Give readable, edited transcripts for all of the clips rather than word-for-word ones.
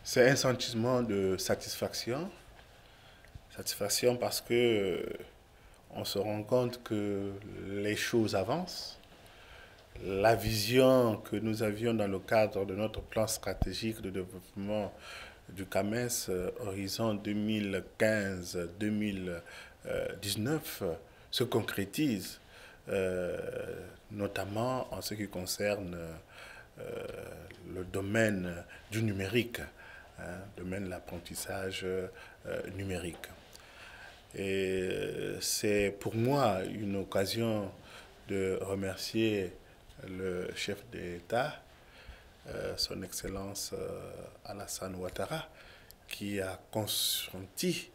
C'est un sentiment de satisfaction. Satisfaction parce que on se rend compte que les choses avancent. La vision que nous avions dans le cadre de notre plan stratégique de développement du CAMES, horizon 2015-2019, se concrétise, notamment en ce qui concerne le domaine du numérique, hein, le domaine de l'apprentissage numérique. Et c'est pour moi une occasion de remercier le chef d'État, son Excellence Alassane Ouattara, qui a consenti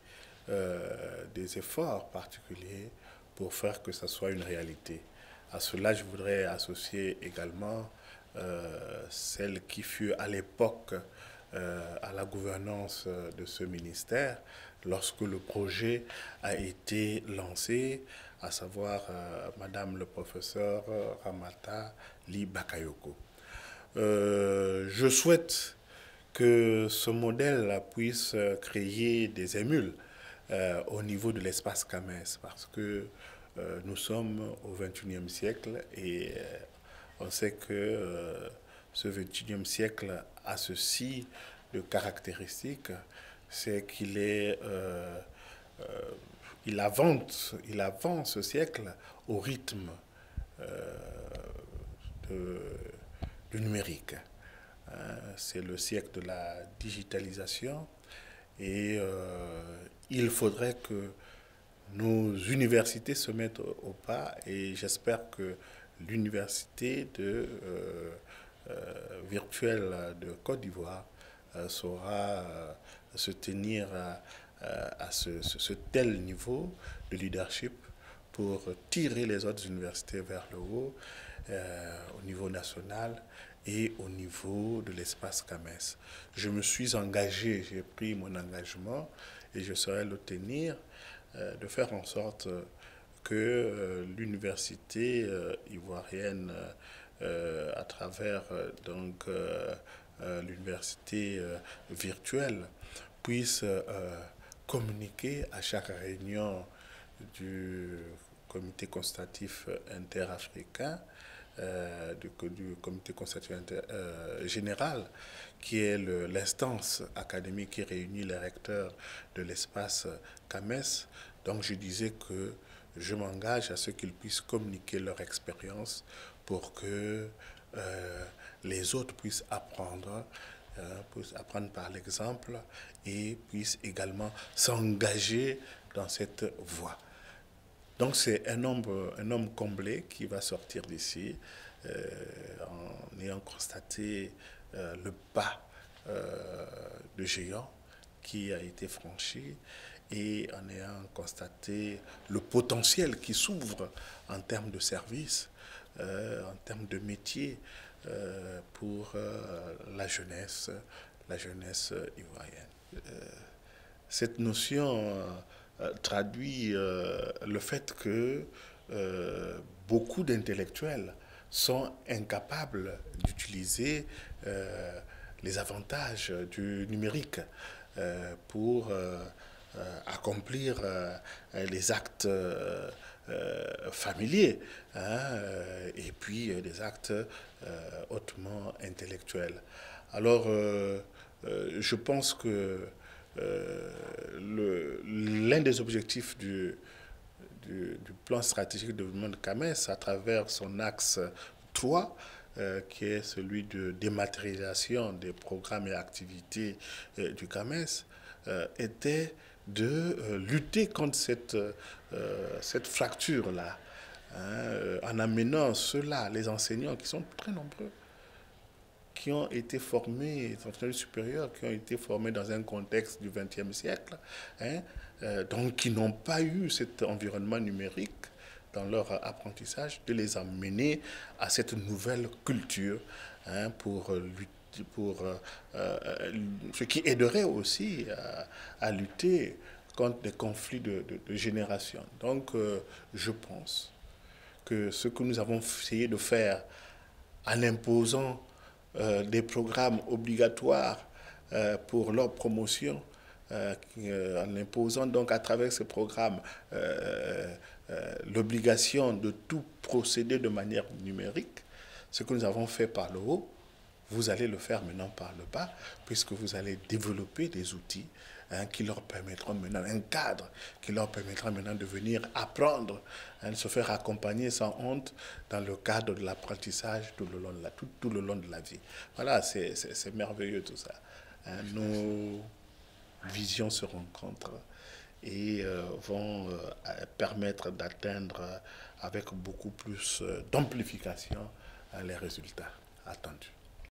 des efforts particuliers pour faire que ça soit une réalité. À cela, je voudrais associer également celle qui fut à l'époque à la gouvernance de ce ministère lorsque le projet a été lancé, à savoir Madame le professeur Ramata Li Bakayoko. Je souhaite que ce modèle puisse créer des émules au niveau de l'espace CAMES parce que nous sommes au XXIe siècle et on sait que ce XXIe siècle a ceci de caractéristique, c'est qu'il est, il avance ce siècle au rythme de, du numérique. C'est le siècle de la digitalisation et il faudrait que nos universités se mettent au pas et j'espère que l'université virtuelle de Côte d'Ivoire saura se tenir à ce tel niveau de leadership pour tirer les autres universités vers le haut au niveau national et au niveau de l'espace CAMES. Je me suis engagé, j'ai pris mon engagement et je saurai le tenir, de faire en sorte que l'université ivoirienne, à travers l'université virtuelle, puisse communiquer à chaque réunion du comité consultatif interafricain, du comité consultatif général, qui est l'instance académique qui réunit les recteurs de l'espace CAMES. Donc je disais que je m'engage à ce qu'ils puissent communiquer leur expérience pour que les autres puissent apprendre par l'exemple et puissent également s'engager dans cette voie. Donc c'est un homme comblé qui va sortir d'ici en ayant constaté le pas de géant qui a été franchi et en ayant constaté le potentiel qui s'ouvre en termes de services, en termes de métiers pour la jeunesse ivoirienne. Cette notion traduit le fait que beaucoup d'intellectuels sont incapables d'utiliser les avantages du numérique pour accomplir les actes familiers, hein, et puis des actes hautement intellectuels. Alors, je pense que l'un des objectifs du plan stratégique de développement de CAMES, à travers son axe 3, qui est celui de dématérialisation des programmes et activités du CAMES, était de lutter contre cette fracture-là, hein, en amenant ceux-là, les enseignants qui sont très nombreux, qui ont été formés, les enseignants supérieurs, qui ont été formés dans un contexte du XXe siècle, hein, donc qui n'ont pas eu cet environnement numérique dans leur apprentissage, de les amener à cette nouvelle culture, hein, pour ce qui aiderait aussi à lutter contre des conflits de génération. Donc, je pense que ce que nous avons essayé de faire en imposant des programmes obligatoires pour leur promotion, en imposant donc à travers ce programme l'obligation de tout procéder de manière numérique, ce que nous avons fait par le haut, vous allez le faire maintenant par le bas, puisque vous allez développer des outils qui leur permettront maintenant, un cadre qui leur permettra maintenant de venir apprendre, de se faire accompagner sans honte dans le cadre de l'apprentissage tout le long de la vie. Voilà, c'est merveilleux tout ça. Nos visions se rencontrent et vont permettre d'atteindre avec beaucoup plus d'amplification les résultats attendus.